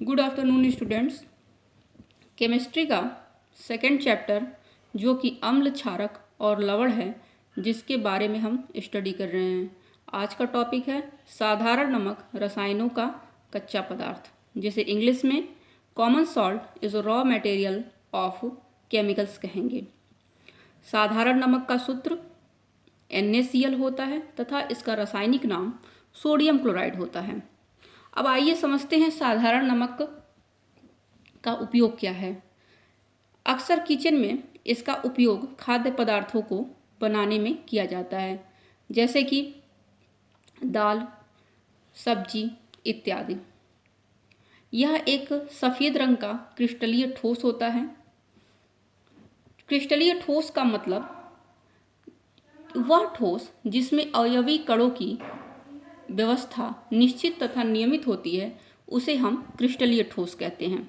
Good afternoon students. Chemistry का second chapter जो कि अम्ल, क्षारक और लवण है, जिसके बारे में हम स्टडी कर रहे हैं। आज का टॉपिक है साधारण नमक रसायनों का कच्चा पदार्थ, जिसे इंग्लिश में common salt is raw material of chemicals कहेंगे। साधारण नमक का सूत्र NaCl होता है तथा इसका रासायनिक नाम सोडियम क्लोराइड होता है। अब आइए समझते हैं साधारण नमक का उपयोग क्या है। अक्सर किचन में इसका उपयोग खाद्य पदार्थों को बनाने में किया जाता है, जैसे कि दाल, सब्जी इत्यादि। यह एक सफ़ेद रंग का क्रिस्टलीय ठोस होता है। क्रिस्टलीय ठोस का मतलब वह ठोस जिसमें अवयवी कणों की व्यवस्था निश्चित तथा नियमित होती है, उसे हम क्रिस्टलीय ठोस कहते हैं।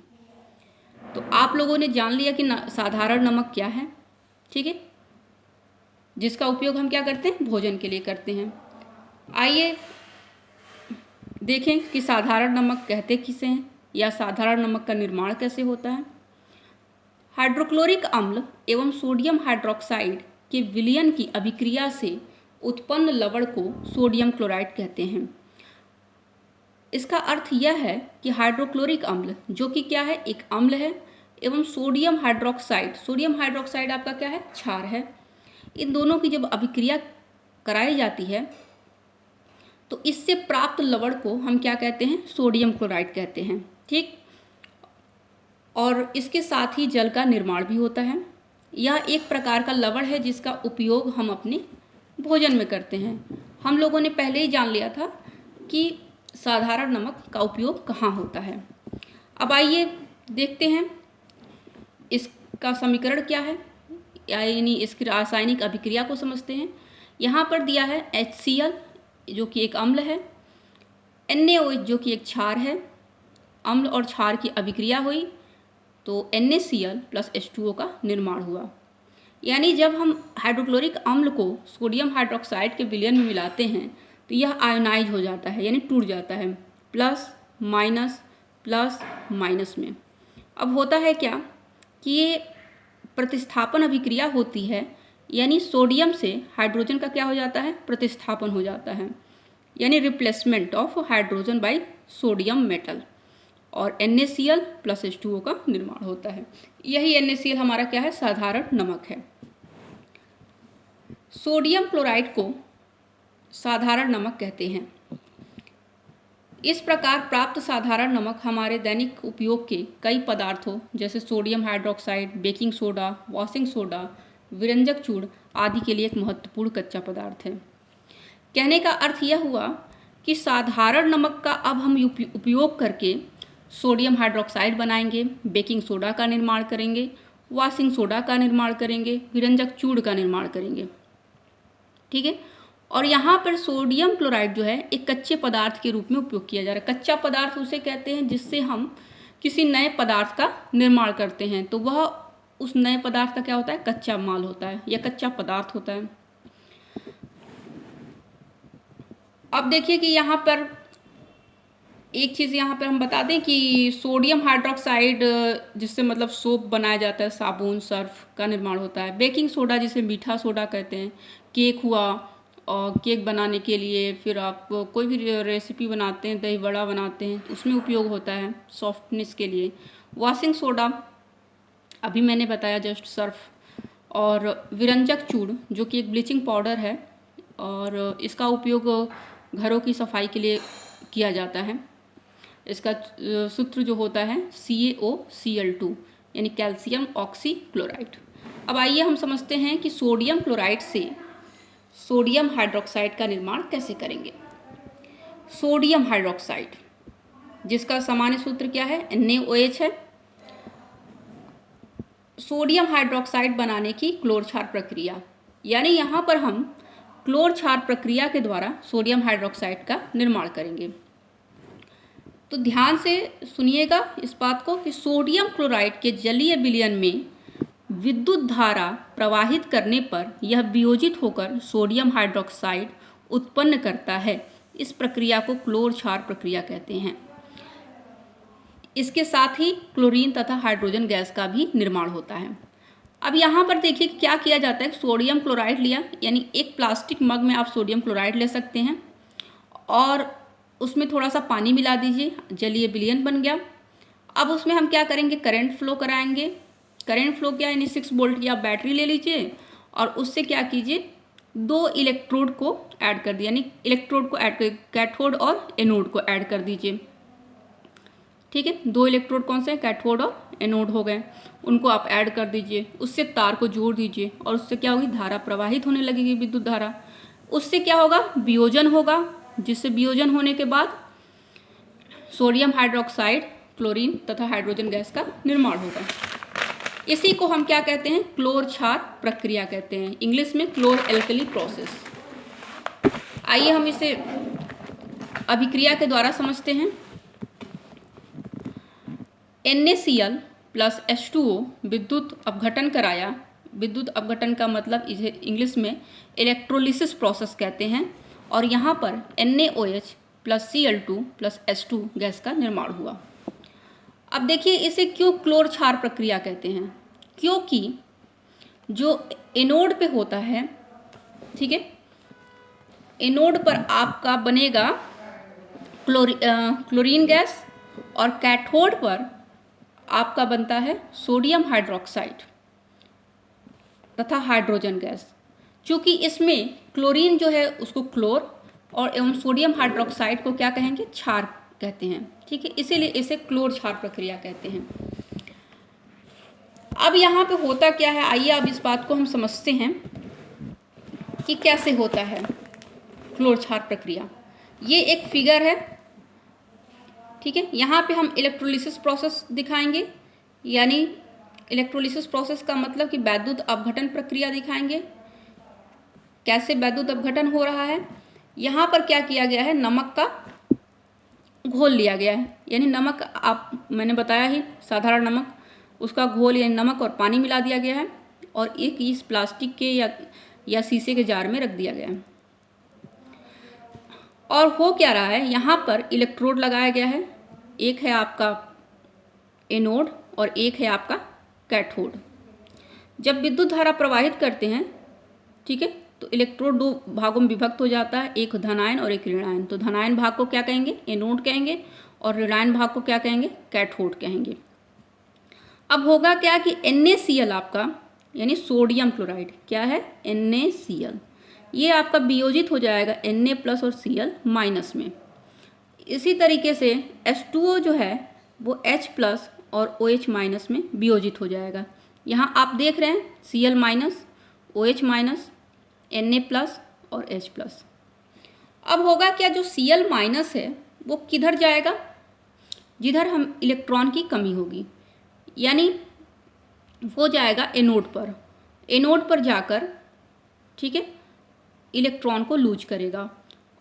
तो आप लोगों ने जान लिया कि साधारण नमक क्या है, ठीक है, जिसका उपयोग हम क्या करते हैं, भोजन के लिए करते हैं। आइए देखें कि साधारण नमक कहते किसे हैं या साधारण नमक का निर्माण कैसे होता है। हाइड्रोक्लोरिक अम्ल एवं सोडियम हाइड्रोक्साइड के विलयन की अभिक्रिया से उत्पन्न लवण को सोडियम क्लोराइड कहते हैं। इसका अर्थ यह है कि हाइड्रोक्लोरिक अम्ल जो कि क्या है, एक अम्ल है, एवं सोडियम हाइड्रोक्साइड आपका क्या है, क्षार है। इन दोनों की जब अभिक्रिया कराई जाती है तो इससे प्राप्त लवण को हम क्या कहते हैं, सोडियम क्लोराइड कहते हैं, ठीक। और इसके साथ ही जल का निर्माण भी होता है। यह एक प्रकार का लवण है जिसका उपयोग हम अपने भोजन में करते हैं। हम लोगों ने पहले ही जान लिया था कि साधारण नमक का उपयोग कहाँ होता है। अब आइए देखते हैं इसका समीकरण क्या है, यानी इसकी रासायनिक अभिक्रिया को समझते हैं। यहाँ पर दिया है HCl जो कि एक अम्ल है, NaOH जो कि एक क्षार है। अम्ल और क्षार की अभिक्रिया हुई तो NaCl प्लस H2O का निर्माण हुआ। यानी जब हम हाइड्रोक्लोरिक अम्ल को सोडियम हाइड्रोक्साइड के विलयन में मिलाते हैं तो यह आयोनाइज हो जाता है, यानी टूट जाता है, प्लस माइनस में। अब होता है क्या कि ये प्रतिस्थापन अभिक्रिया होती है, यानी सोडियम से हाइड्रोजन का क्या हो जाता है, प्रतिस्थापन हो जाता है, यानी replacement of hydrogen bye sodium metal, और NaCl प्लस H2O का निर्माण होता है। यही NaCl हमारा क्या है, साधारण नमक है। सोडियम क्लोराइड को साधारण नमक कहते हैं। इस प्रकार प्राप्त साधारण नमक हमारे दैनिक उपयोग के कई पदार्थों जैसे sodium hydroxide, baking soda, washing soda, विरंजक चूर्ण आदि के लिए एक महत्वपूर्ण कच्चा पदार्थ है। कहने का अर्थ यह हुआ कि साधारण नमक का अब हम उपयोग करके सोडियम हाइड्रोक्साइड बनाएंगे, बेकिंग सोडा का निर्माण करेंगे, वॉशिंग सोडा का निर्माण करेंगे, विरंजक चूर्ण का निर्माण करेंगे, ठीक है। और यहाँ पर सोडियम क्लोराइड जो है एक कच्चे पदार्थ के रूप में उपयोग किया जा रहा है। कच्चा पदार्थ उसे कहते हैं जिससे हम किसी नए पदार्थ का निर्माण करते हैं, तो वह उस नए पदार्थ का क्या होता है, कच्चा माल होता है या कच्चा पदार्थ होता है। अब देखिए कि यहाँ पर एक चीज़ यहाँ पर हम बता दें कि सोडियम हाइड्रोक्साइड जिससे मतलब सोप बनाया जाता है, साबुन, सर्फ का निर्माण होता है। बेकिंग सोडा जिसे मीठा सोडा कहते हैं, केक हुआ, और केक बनाने के लिए, फिर आप कोई भी रेसिपी बनाते हैं, दही बड़ा बनाते हैं, तो उसमें उपयोग होता है सॉफ्टनेस के लिए। वॉशिंग सोडा अभी मैंने बताया जस्ट, सर्फ, और विरंजक चूर्ण जो कि एक ब्लीचिंग पाउडर है और इसका उपयोग घरों की सफाई के लिए किया जाता है। इसका सूत्र जो होता है CaOCl2 यानी कैल्शियम ऑक्सी क्लोराइड। अब आइए हम समझते हैं कि सोडियम क्लोराइड से सोडियम हाइड्रोक्साइड का निर्माण कैसे करेंगे। सोडियम हाइड्रोक्साइड जिसका सामान्य सूत्र क्या है, NaOH है। सोडियम हाइड्रोक्साइड बनाने की क्लोर क्षार प्रक्रिया, यानी यहाँ पर हम क्लोर क्षार प्रक्रिया के द्वारा सोडियम हाइड्रोक्साइड का निर्माण करेंगे। तो ध्यान से सुनिएगा इस बात को कि सोडियम क्लोराइड के जलीय विलयन में विद्युत धारा प्रवाहित करने पर यह वियोजित होकर सोडियम हाइड्रोक्साइड उत्पन्न करता है। इस प्रक्रिया को क्लोर क्षार प्रक्रिया कहते हैं। इसके साथ ही क्लोरीन तथा हाइड्रोजन गैस का भी निर्माण होता है। अब यहाँ पर देखिए क्या किया जाता है, सोडियम क्लोराइड लिया, यानी एक प्लास्टिक मग में आप सोडियम क्लोराइड ले सकते हैं और उसमें थोड़ा सा पानी मिला दीजिए, जलीय विलयन बन गया। अब उसमें हम क्या करेंगे, करंट फ्लो कराएंगे। करंट फ्लो क्या, यानी 6 वोल्ट की आप बैटरी ले लीजिए और उससे क्या कीजिए, 2 इलेक्ट्रोड को ऐड कर दिया, यानी इलेक्ट्रोड को ऐड कर, कैथोड और एनोड को ऐड कर दीजिए। ठीक है, 2 इलेक्ट्रोड कौन से हैं, कैथोड और एनोड हो गए, उनको आप ऐड कर दीजिए, उससे तार को जोड़ दीजिए और उससे क्या होगी, धारा प्रवाहित होने लगेगी, विद्युत धारा। उससे क्या होगा, वियोजन होगा, जिससे वियोजन होने के बाद सोडियम हाइड्रोक्साइड, क्लोरीन तथा हाइड्रोजन गैस का निर्माण होगा। इसी को हम क्या कहते हैं, क्लोर क्षार प्रक्रिया कहते हैं, इंग्लिश में क्लोर एल्कली प्रोसेस। आइए हम इसे अभिक्रिया के द्वारा समझते हैं। NaCl प्लस H2O विद्युत अपघटन कराया। विद्युत अपघटन का मतलब इसे इंग्लिश में इलेक्ट्रोलिसिस प्रोसेस कहते हैं, और यहाँ पर NaOH plus Cl2 plus H2 gas का निर्माण हुआ। अब देखिए इसे क्यों क्लोर क्षार प्रक्रिया कहते हैं, क्योंकि जो एनोड पे होता है, ठीक है, एनोड पर आपका बनेगा क्लोरीन गैस और कैथोड पर आपका बनता है सोडियम हाइड्रोक्साइड तथा हाइड्रोजन गैस। चूँकि इसमें क्लोरीन जो है उसको क्लोर और एवं सोडियम हाइड्रोक्साइड को क्या कहेंगे, क्षार कहते हैं। ठीक है, इसीलिए इसे क्लोर क्षार प्रक्रिया कहते हैं। अब यहाँ पे होता क्या है, आइए अब इस बात को हम समझते हैं कि कैसे होता है क्लोर क्षार प्रक्रिया। ये एक फिगर है, ठीक है, यहाँ पे हम इलेक्ट्रोलिसिस प्रोसेस दिखाएंगे, यानी इलेक्ट्रोलिसिस प्रोसेस का मतलब कि वैद्युत अपघटन प्रक्रिया दिखाएंगे, कैसे वैद्युत अपघटन हो रहा है। यहाँ पर क्या किया गया है, नमक का घोल लिया गया है, यानी नमक मैंने बताया ही, साधारण नमक, उसका घोल यानी नमक और पानी मिला दिया गया है और एक इस प्लास्टिक के या शीशे के जार में रख दिया गया है। और हो क्या रहा है, यहाँ पर इलेक्ट्रोड लगाया गया है, एक है आपका एनोड और एक है आपका कैथोड। जब विद्युत धारा प्रवाहित करते हैं, ठीक है, तो इलेक्ट्रोड 2 भागों में विभक्त हो जाता है, एक धनायन और एक ऋणायन। तो धनायन भाग को क्या कहेंगे, एनोड कहेंगे, और ऋणायन भाग को क्या कहेंगे, कैथोड कहेंगे। अब होगा क्या कि NaCl आपका, यानी सोडियम क्लोराइड, क्या है, NaCl, ये आपका वियोजित हो जाएगा Na प्लस और Cl माइनस में। इसी तरीके से H2O जो है वो H प्लस और OH माइनस में वियोजित हो जाएगा। यहाँ आप देख रहे हैं Cl minus, OH minus, Na plus और H प्लस। अब होगा क्या, जो Cl माइनस है वो किधर जाएगा, जिधर हम इलेक्ट्रॉन की कमी होगी, यानी वो जाएगा एनोड पर। एनोड पर जाकर, ठीक है, इलेक्ट्रॉन को लूज करेगा।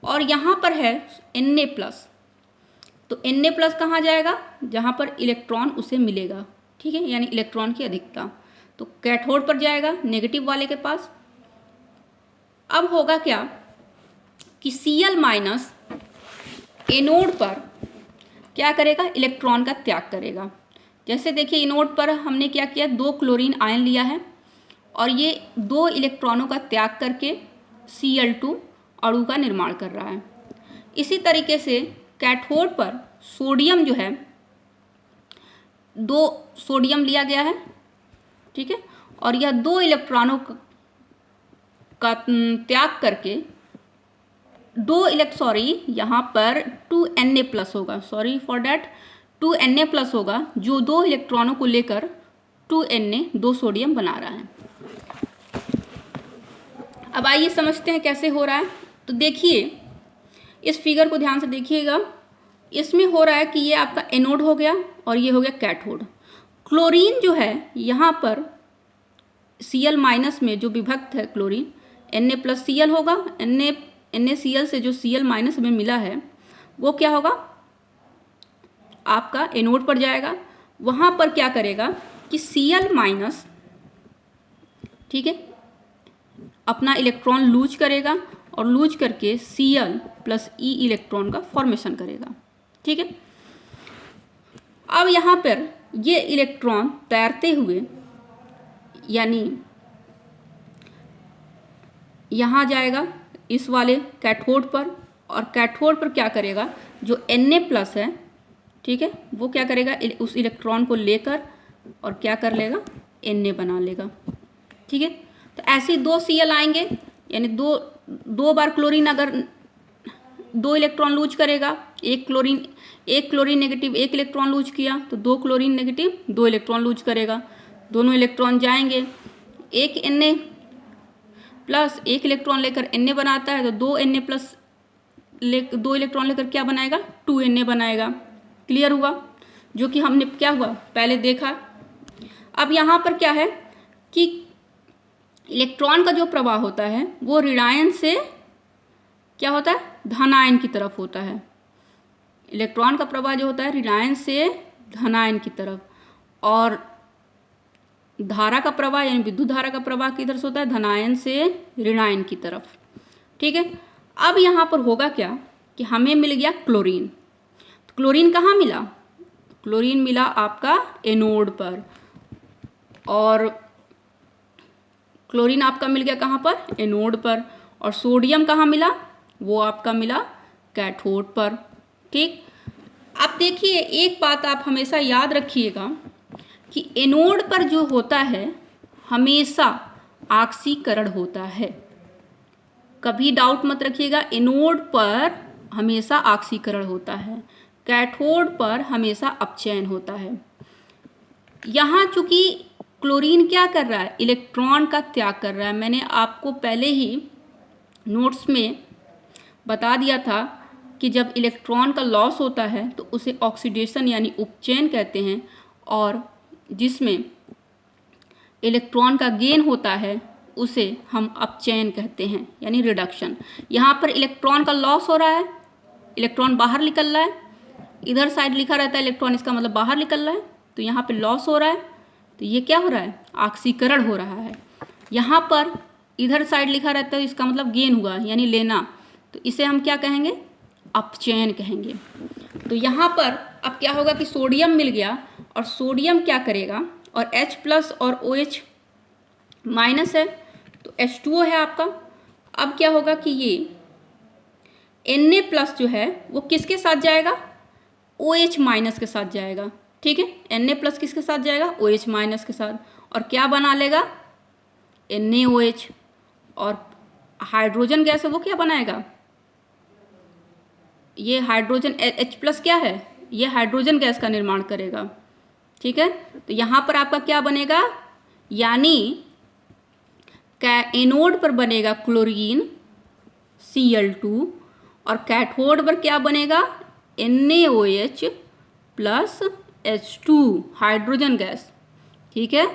और यहाँ पर है Na प्लस, तो Na प्लस कहाँ जाएगा, जहाँ पर इलेक्ट्रॉन उसे मिलेगा, ठीक है, यानी इलेक्ट्रॉन की अधिकता, तो कैथोड पर जाएगा, नेगेटिव वाले के पास। अब होगा क्या कि Cl माइनस एनोड पर क्या करेगा, इलेक्ट्रॉन का त्याग करेगा। जैसे देखिए एनोड पर हमने क्या किया, 2 क्लोरीन आयन लिया है और ये 2 इलेक्ट्रॉनों का त्याग करके Cl2 अणु का निर्माण कर रहा है। इसी तरीके से कैथोड पर सोडियम जो है, 2 सोडियम लिया गया है, ठीक है, और यह 2 इलेक्ट्रॉनों का त्याग करके यहाँ पर 2Na प्लस होगा, sorry for that, 2Na plus होगा, जो 2 इलेक्ट्रॉनों को लेकर 2Na 2 सोडियम बना रहा है। अब आइए समझते हैं कैसे हो रहा है। तो देखिए इस फिगर को ध्यान से देखिएगा, इसमें हो रहा है कि ये आपका एनोड हो गया और ये हो गया कैथोड। क्लोरीन जो है यहाँ पर Cl माइनस में जो विभक्त है क्लोरीन, Na प्लस Cl होगा, NaCl से जो Cl माइनस में मिला है वो क्या होगा, आपका एनोड पर जाएगा। वहाँ पर क्या करेगा कि Cl माइनस, ठीक है, अपना इलेक्ट्रॉन लूज करेगा और लूज करके Cl प्लस E इलेक्ट्रॉन का फॉर्मेशन करेगा, ठीक है। अब यहाँ पर ये इलेक्ट्रॉन तैरते हुए यानी यहाँ जाएगा इस वाले कैथोड पर, और कैथोड पर क्या करेगा, जो Na+ है, ठीक है, वो क्या करेगा, उस इलेक्ट्रॉन को लेकर और क्या कर लेगा, Na बना लेगा। ठीक है, तो ऐसे 2 Cl आएंगे, यानी दो बार क्लोरीन अगर 2 इलेक्ट्रॉन लूज करेगा, एक क्लोरीन नेगेटिव 1 इलेक्ट्रॉन लूज किया तो 2 क्लोरीन नेगेटिव 2 इलेक्ट्रॉन लूज करेगा। दोनों इलेक्ट्रॉन जाएंगे, एक Na+ 1 इलेक्ट्रॉन लेकर Na बनाता है, तो 2 इलेक्ट्रॉन लेकर क्या बनाएगा, 2 Na बनाएगा। क्लियर हुआ, जो कि हमने क्या हुआ पहले देखा। अब यहाँ पर क्या है कि इलेक्ट्रॉन का जो प्रवाह होता है वो ऋणायन से क्या होता है, धनायन की तरफ होता है। इलेक्ट्रॉन का प्रवाह जो होता है ऋणायन से धनायन की तरफ, और धारा का प्रवाह यानी विद्युत धारा का प्रवाह किधर से होता है, धनायन से ऋणायन की तरफ। ठीक है, अब यहाँ पर होगा क्या कि हमें मिल गया क्लोरीन। तो क्लोरीन कहाँ मिला, क्लोरीन मिला आपका एनोड पर, और क्लोरीन आपका मिल गया कहाँ पर, एनोड पर, और सोडियम कहाँ मिला, वो आपका मिला कैथोड पर। ठीक, अब देखिए एक बात आप हमेशा याद रखिएगा कि एनोड पर जो होता है हमेशा ऑक्सीकरण होता है। कभी डाउट मत रखिएगा, एनोड पर हमेशा ऑक्सीकरण होता है, कैथोड पर हमेशा अपचयन होता है। यहाँ चूंकि क्लोरीन क्या कर रहा है, इलेक्ट्रॉन का त्याग कर रहा है। मैंने आपको पहले ही नोट्स में बता दिया था कि जब इलेक्ट्रॉन का लॉस होता है तो उसे ऑक्सीडेशन यानी उपचयन कहते हैं, और जिसमें इलेक्ट्रॉन का गेन होता है उसे हम अपचयन कहते हैं यानी रिडक्शन। यहाँ पर इलेक्ट्रॉन का लॉस हो रहा है, इलेक्ट्रॉन बाहर निकल रहा है, इधर साइड लिखा रहता है इलेक्ट्रॉन, इसका मतलब बाहर निकल रहा है, तो यहाँ पे लॉस हो रहा है, तो ये क्या हो रहा है, ऑक्सीकरण हो रहा है। यहाँ पर इधर साइड लिखा रहता है, इसका मतलब गेन हुआ यानी लेना, तो इसे हम क्या कहेंगे, अपचयन कहेंगे। तो यहाँ पर अब क्या होगा कि सोडियम मिल गया, और सोडियम क्या करेगा, और H+ और OH- है, तो H2O है आपका। अब क्या होगा कि ये Na+ जो है वो किसके साथ जाएगा, OH- के साथ जाएगा। ठीक है, Na+ किसके साथ जाएगा, OH- के साथ, और क्या बना लेगा, NaOH, और हाइड्रोजन गैस है वो क्या बनाएगा, ये हाइड्रोजन H+ क्या है, ये हाइड्रोजन गैस का निर्माण करेगा। ठीक है, तो यहाँ पर आपका क्या बनेगा, यानी एनोड पर बनेगा क्लोरीन Cl2, और कैथोड पर क्या बनेगा, NaOH plus H2 hydrogen gas. ठीक है,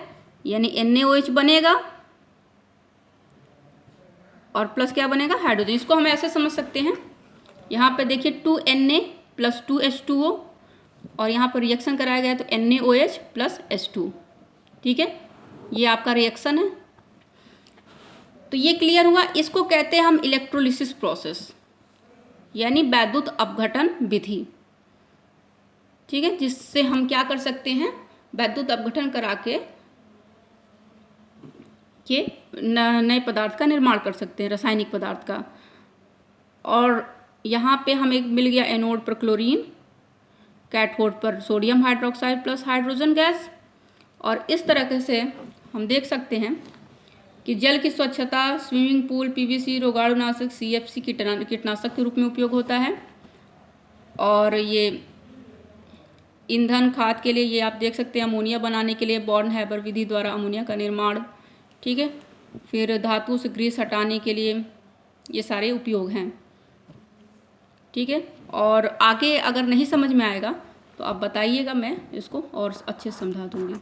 यानी NaOH बनेगा और प्लस क्या बनेगा, हाइड्रोजन। इसको हम ऐसे समझ सकते हैं, यहाँ पे देखिए 2Na प्लस 2H2O, और यहाँ पर रिएक्शन कराया गया तो NaOH प्लस H2। ठीक है, ये आपका रिएक्शन है। तो ये क्लियर हुआ, इसको कहते हैं हम इलेक्ट्रोलिसिस प्रोसेस यानी वैद्युत अपघटन विधि। ठीक है, जिससे हम क्या कर सकते हैं, वैद्युत अपघटन करा के नए पदार्थ का निर्माण कर सकते हैं, रासायनिक पदार्थ का। और यहाँ पे हमें मिल गया एनोड पर क्लोरीन, कैथोड पर sodium hydroxide plus hydrogen gas. और इस तरह से हम देख सकते हैं कि जल की स्वच्छता, स्विमिंग पूल, PVC, रोगाणुनाशक, CFC कीटनाशक के रूप में उपयोग होता है। और ये ईंधन खाद के लिए ये आप देख सकते हैं, अमोनिया बनाने के लिए बॉर्न-हैबर विधि द्वारा अमोनिया का निर्माण। ठीक है, फिर धातु से ग्रीस हटाने के लिए ये सारे उपयोग हैं। ठीक है, और आगे अगर नहीं समझ में आएगा तो आप बताइएगा, मैं इसको और अच्छे से समझा दूँगी।